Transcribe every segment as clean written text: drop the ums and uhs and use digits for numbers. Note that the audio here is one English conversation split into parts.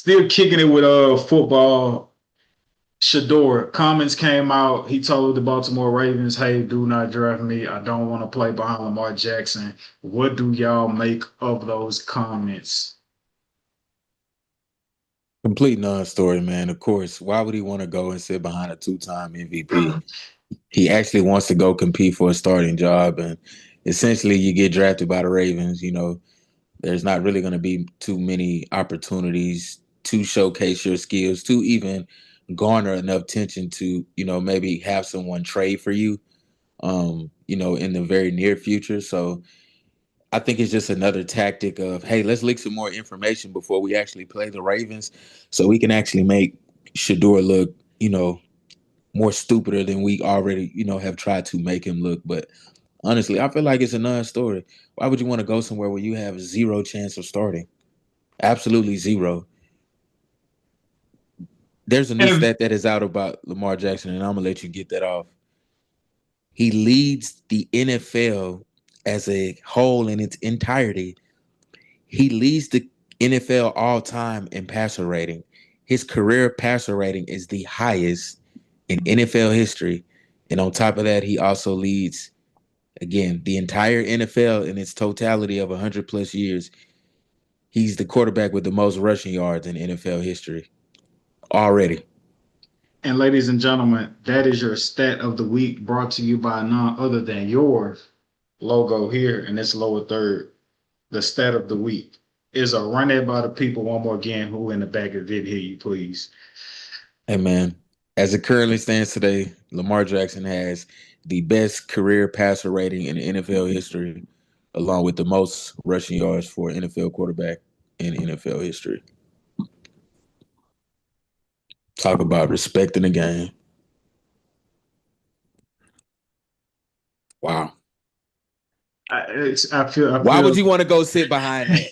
Still kicking it with football. Shadeur comments came out. He told the Baltimore Ravens, "Hey, do not draft me. I don't want to play behind Lamar Jackson." What do y'all make of those comments? Complete non-story, man. Of course, why would he want to go and sit behind a two-time MVP? He actually wants to go compete for a starting job, and essentially, you get drafted by the Ravens. There's not really going to be too many opportunities to showcase your skills, to even garner enough attention to, maybe have someone trade for you, in the very near future. So I think it's just another tactic of, hey, let's leak some more information before we actually play the Ravens, so we can actually make Shador look, more stupider than we already, have tried to make him look. But honestly, I feel like it's a non-story. Why would you want to go somewhere where you have zero chance of starting? Absolutely zero. There's a new And stat that is out about Lamar Jackson, and I'm gonna let you get that off. He leads the NFL as a whole in its entirety. He leads the NFL all time in passer rating. His career passer rating is the highest in NFL history. And on top of that, he also leads, again, the entire NFL in its totality of 100 plus years. He's the quarterback with the most rushing yards in NFL history already. and ladies and gentlemen, that is your stat of the week, brought to you by none other than your logo here in this lower third. The stat of the week is a run it by the people one more again. Who in the back of it? Hear you, please. Hey, man, as it currently stands today, Lamar Jackson has the best career passer rating in NFL history, along with the most rushing yards for an NFL quarterback in NFL history. Talk about respecting the game. Wow. I Why would feel, you want to go sit behind that?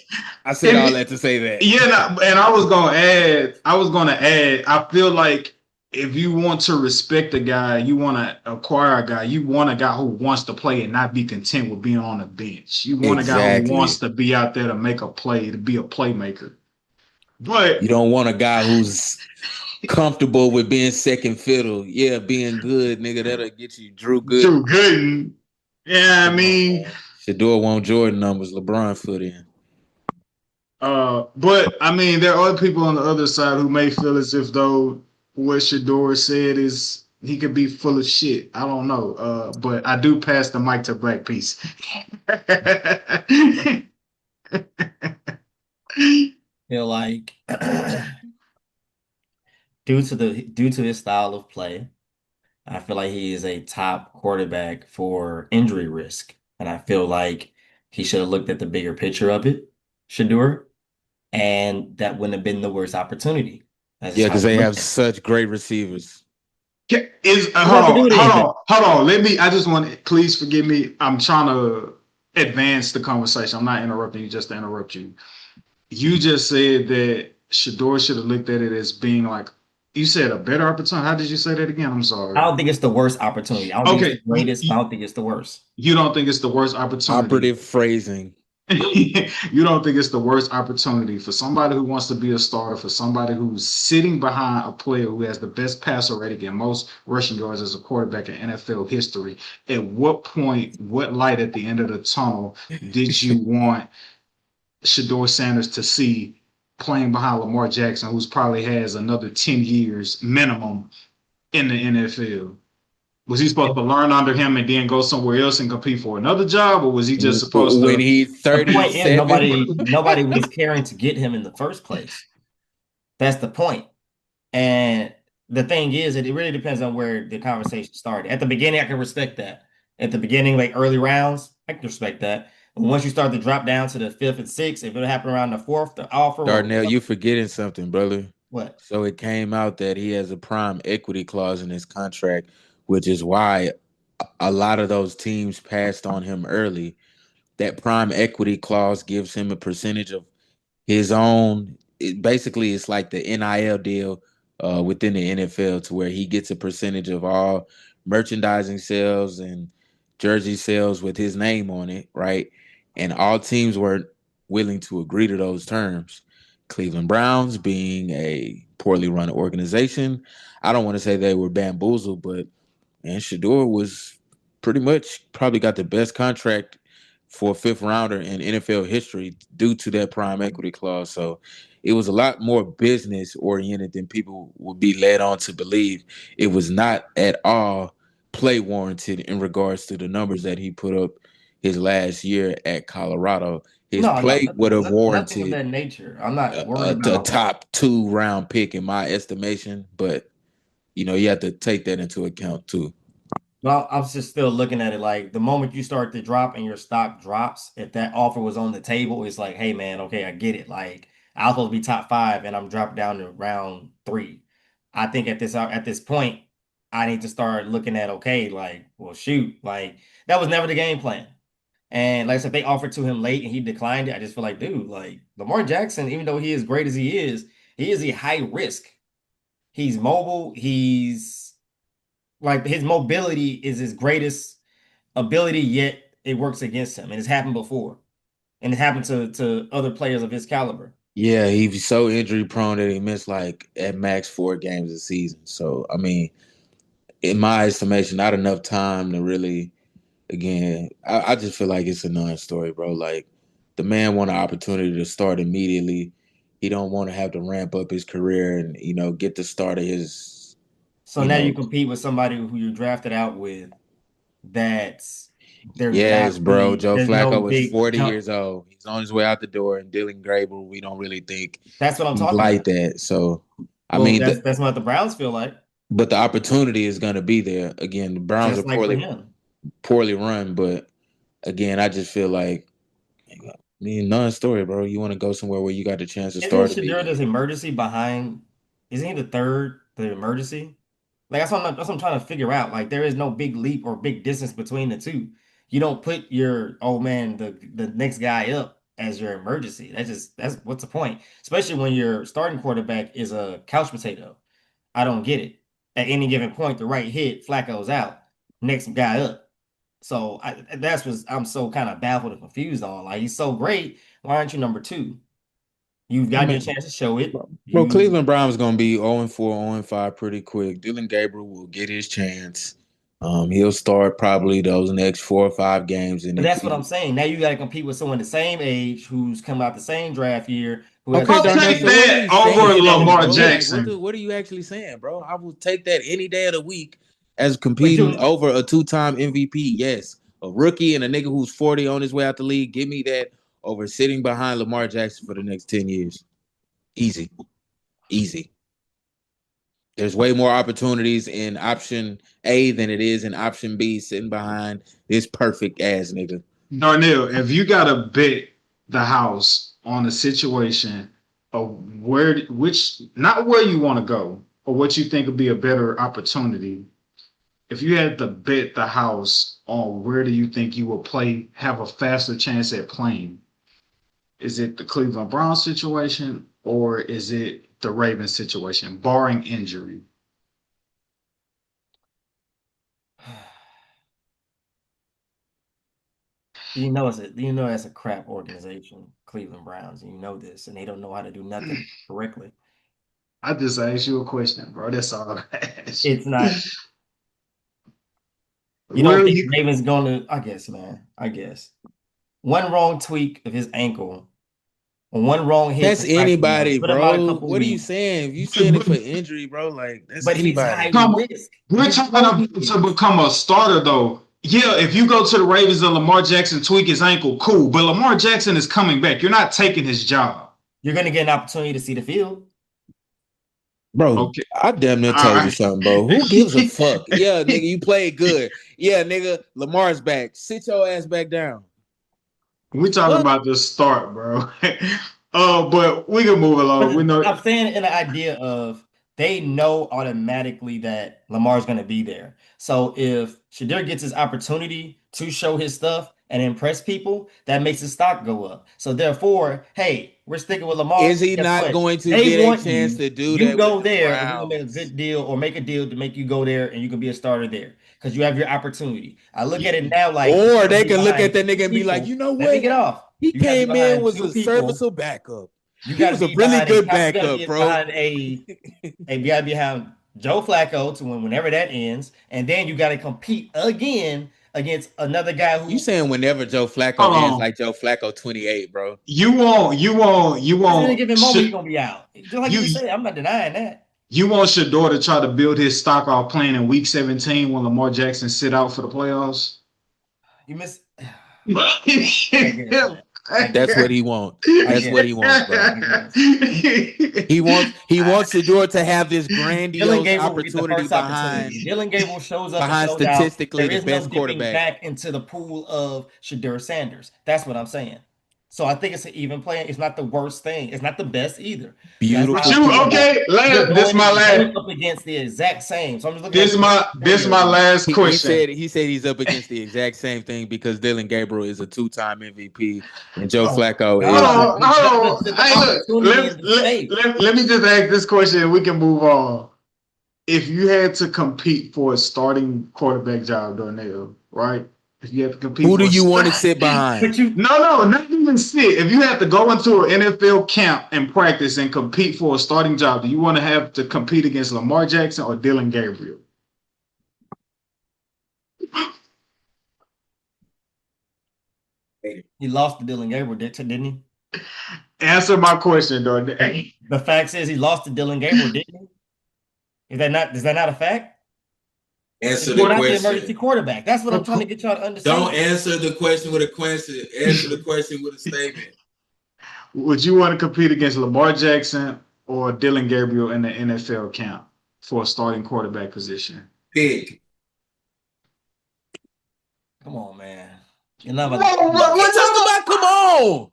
I said all and that to say yeah, that. and I was gonna add, I feel like if you want to respect a guy, you want to acquire a guy, you want a guy who wants to play and not be content with being on the bench. You want a guy who wants Exactly. to be out there to make a play, to be a playmaker. But You don't want a guy who's comfortable with being second fiddle. Yeah, being good, nigga. That'll get you Drew Drew Gooden. Gooden, yeah, I Come on, mean, man. Shador won't Jordan numbers. LeBron foot in. but I mean, there are other people on the other side who may feel as if though what Shador said is he could be full of shit. I don't know. But I do pass the mic to Black Peace. Feel like due to his style of play, I feel like he is a top quarterback for injury risk. And I feel like he should have looked at the bigger picture of it, Shadeur, and that wouldn't have been the worst opportunity. That's just Yeah, how because he they have looked at it. such great receivers. Is He don't have to do anything. hold on. Let me. I just want. Please forgive me. I'm trying to advance the conversation. I'm not interrupting you just to interrupt you. You just said that Shador should have looked at it as being like you said a better opportunity. How did you say that again? I'm I sorry. don't think it's the worst opportunity. I don't think it's the Okay, greatest, but I don't think it's the worst. you don't think it's the worst opportunity. Operative phrasing. You don't think it's the worst opportunity for somebody who wants to be a starter, for somebody who's sitting behind a player who has the best passer rating and most rushing yards as a quarterback in NFL history. At what point, what light at the end of the tunnel did you want Shador Sanders to see playing behind Lamar Jackson, who's probably has another 10 years minimum in the NFL? Was he supposed to learn under him and then go somewhere else and compete for another job, or was he just supposed When to? he's The point is 37. nobody was caring to get him in the first place. That's the point. And the thing is that it really depends on where the conversation started. At the beginning, I can respect that. At the beginning, like early rounds, I can respect that. But once you start to drop down to the fifth and sixth, if it happened around the fourth, the offer or Darnell, whatever, you forgetting something, brother. what? So it came out that he has a prime equity clause in his contract, which is why a lot of those teams passed on him early. That prime equity clause gives him a percentage of his own. Basically, it's like the NIL deal within the NFL, to where he gets a percentage of all merchandising sales and jersey sales with his name on it, right? And all teams were willing to agree to those terms. Cleveland Browns being a poorly run organization. I don't want to say they were bamboozled, but man, Shadeur was pretty much probably got the best contract for a fifth rounder in NFL history due to that prime equity clause. So it was a lot more business oriented than people would be led on to believe. It was not at all play warranted in regards to the numbers that he put up his last year at Colorado. His No, play would have nothing of warranted that nature. I'm not worried a about. top 2 round pick in my estimation, but you have to take that into account too. Well, I'm just still looking at it like the moment you start to drop and your stock drops, if that offer was on the table, it's like, hey man, okay, I get it. Like I was supposed to be top five and I'm dropped down to round three. I think at this point, I need to start looking at okay, like, well, shoot, like that was never the game plan. And like I said, they offered to him late and he declined it. I just feel like, dude, like Lamar Jackson, even though he is great as he is a high risk. He's mobile. He's like his mobility is his greatest ability, yet it works against him. And it's happened before. And it happened to other players of his caliber. Yeah, he's so injury prone that he missed like at max 4 games a season. So I mean, in my estimation, not enough time to really. Again, I just feel like it's a non-story, bro. Like the man want an opportunity to start immediately. He don't want to have to ramp up his career and get the start of his. So now you compete with somebody who you drafted out with that's there's Yes, not bro. really Joe there's no Flacco was big 40 jump. years old. He's on his way out the door, and Dillon Gabriel, we don't really think That's what I'm he's talking like about. that. So, I Well, mean, that's what the Browns feel like. but the opportunity is going to be there. Again, the Browns are Just like for him. poorly run, but again, I just feel like non-story, bro. You want to go somewhere where you got the chance to Isn't start Shadeur this immediately. emergency behind? Isn't he the emergency? Like that's what I'm trying to figure out. Like there is no big leap or big distance between the two. You don't put your oh man the next guy up as your emergency. That's what's the point? Especially when your starting quarterback is a couch potato. I don't get it. At any given point, the right hit, Flacco's out. Next guy up. So that's what I'm so kind of baffled and confused on. Like he's so great. Why aren't you number two? You've I gotten your mean, chance to show it. bro, You Cleveland Browns gonna be 0-4, 0-5 pretty quick. Dillon Gabriel will get his chance. He'll start probably those next 4 or 5 games, and But if that's what I'm he saying. Now you got to compete with someone the same age who's come out the same draft year who has the okay, I'll same Darnell. take So what are that you over saying then, Lamar advantages. bro? Yeah, Like, Jackson. what are you actually saying, bro? I will take that any day of the week as but competing you over a 2-time MVP. Yes, a rookie and a nigga who's 40 on his way out the league. Give me that over sitting behind Lamar Jackson for the next 10 years. Easy, easy. There's way more opportunities in option A than it is in option B, sitting behind this perfect ass nigga. Darnell, if you gotta bet the house on a situation of which not where you want to go or what you think would be a better opportunity, if you had to bet the house on where do you think you will have a faster chance at playing, is it the Cleveland Browns situation or is it the Ravens situation, barring injury? you know that's a crap organization, Cleveland Browns, and you know this, and they don't know how to do nothing correctly. I just asked you a question, bro. That's all I asked It's not. You Where don't are think you? Ravens going to? I guess, man. I guess one wrong tweak of his ankle, or one wrong hit That's to fracture him, anybody, put him out a bro. couple What are you weeks. saying? If you saying it for injury, bro, like that's But he's high anybody. risk. We're You talking know he about to is. become a starter, though. Yeah, if you go to the Ravens and Lamar Jackson tweak his ankle, cool. But Lamar Jackson is coming back. You're not taking his job. You're gonna get an opportunity to see the field. Bro, Okay. I damn near All told you right. something, bro. Who gives a fuck? Yeah, nigga, you played good. Yeah, nigga, Lamar's back. Sit your ass back down. We talking Fuck. about the start, bro. But we can move along. We But know. I'm saying in the idea of they know automatically that Lamar's going to be there. So if Shadeur gets his opportunity to show his stuff and impress people, that makes his stock go up. So therefore, hey, we're sticking with Is Lamar. he Guess not what? going to They get a want chance you. to do You that with go the there, and we're gonna make a Browns? good deal or make a deal to make you go there, and you can be a starter there because you have your opportunity. I look at it now like Or you're gonna they be can look at behind that two nigga and be like, people. you know Let me what? get off. He You got to be came in behind was two a people. serviceable backup. You He got to was a be really behind good you gotta backup, be bro. behind you got to be behind Joe Flacco to whenever that ends, and then you got to compete again against another guy who You saying whenever Joe Flacco Hold ends, on. like Joe Flacco 28, bro? You at any want given moment he's gonna be out. Just like you you just said, I'm not denying that. you want Shadeur to try to build his stock off playing in Week 17 when Lamar Jackson sit out for the playoffs? You miss. I I guess, man. I That's guess. what he wants. I That's guess. what he wants, bro. I guess. He wants Shadeur to have this Dillon grandiose Gabriel will get the opportunity first opportunity. If Dillon Gabriel shows up and shows out, statistically there the is no best dipping quarterback. back into the pool of Shadeur Sanders. That's what I'm saying. So I think it's an even play. It's not the worst thing. It's not the best either. Beautiful. You're this my going last up against the exact same. So I'm just looking this at my last question. He said he's up against the exact same thing because Dillon Gabriel is a 2-time MVP and Joe Flacco Hold is. on, hold on. The Hey, look, opportunity in the state. let me just ask this question and we can move on. If you had to compete for a starting quarterback job, Darnell, right? If you had to compete Who for do you want to sit behind? But you No, not even sit. If you had to go into an NFL camp and practice and compete for a starting job, do you want to have to compete against Lamar Jackson or Dillon Gabriel? he lost to Dillon Gabriel, didn't he? Answer my question, Darnell. The fact is he lost to Dillon Gabriel, didn't he? Is that not a fact? Answer You're the not the emergency question. quarterback. That's what I'm trying to get y'all to understand. Don't answer the question with a question. Answer the question with a statement. Would you want to compete against Lamar Jackson or Dillon Gabriel in the NFL camp for a starting quarterback position? Pick. Come on, man. You're not about What Talk about come on.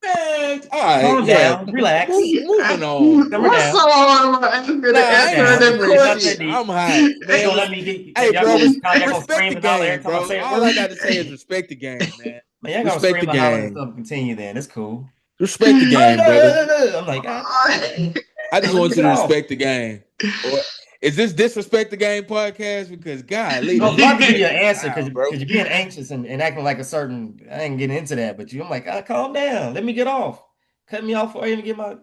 Man, all right, calm down, relax. Moving on. Simmer What's down. so hard about answering Nah, I ain't down. that answering question? shit. I'm hot, man. Don't let me get Hey, y'all bro, gonna respect scream the and holler every game, time I bro. say a All word. I got to say is respect the game, man. Man, y'all gonna Respect scream the and holler and game. stuff continue then. It's cool. Respect the game, brother. I'm like, God, I just let want me you get to off. respect the game. Or is this disrespect the game podcast? Because golly, I was about to give you an answer wow, because bro. you're being anxious and acting like a certain. I ain't getting into that, but I'm like, calm down. Let me get off. Cut me off before I even get my.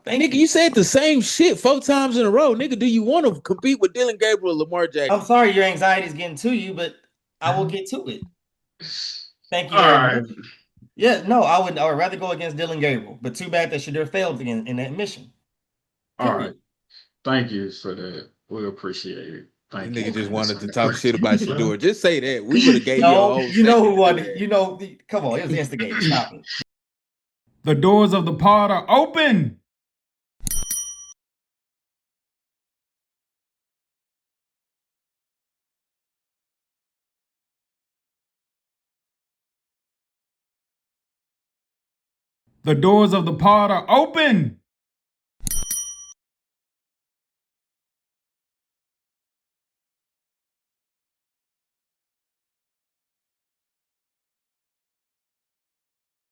Thank Nigga, you said the same shit 4 times in a row. Nigga, do you want to compete with Dillon Gabriel or Lamar Jackson? I'm sorry your anxiety is getting to you, but I will get to it. Thank you All very right. much. Yeah, no, I would rather go against Dillon Gabriel, but too bad that Shadeur failed in that mission. All Period. right. Thank you for that. We appreciate it. Thank Nigga you. just wanted to talk shit about Shadeur. Just say that. We would have gave you a No, whole you know who segment to do won. that. You know, come on, it was instigated. Stop it. The doors of the pod are open. The doors of the pod are open.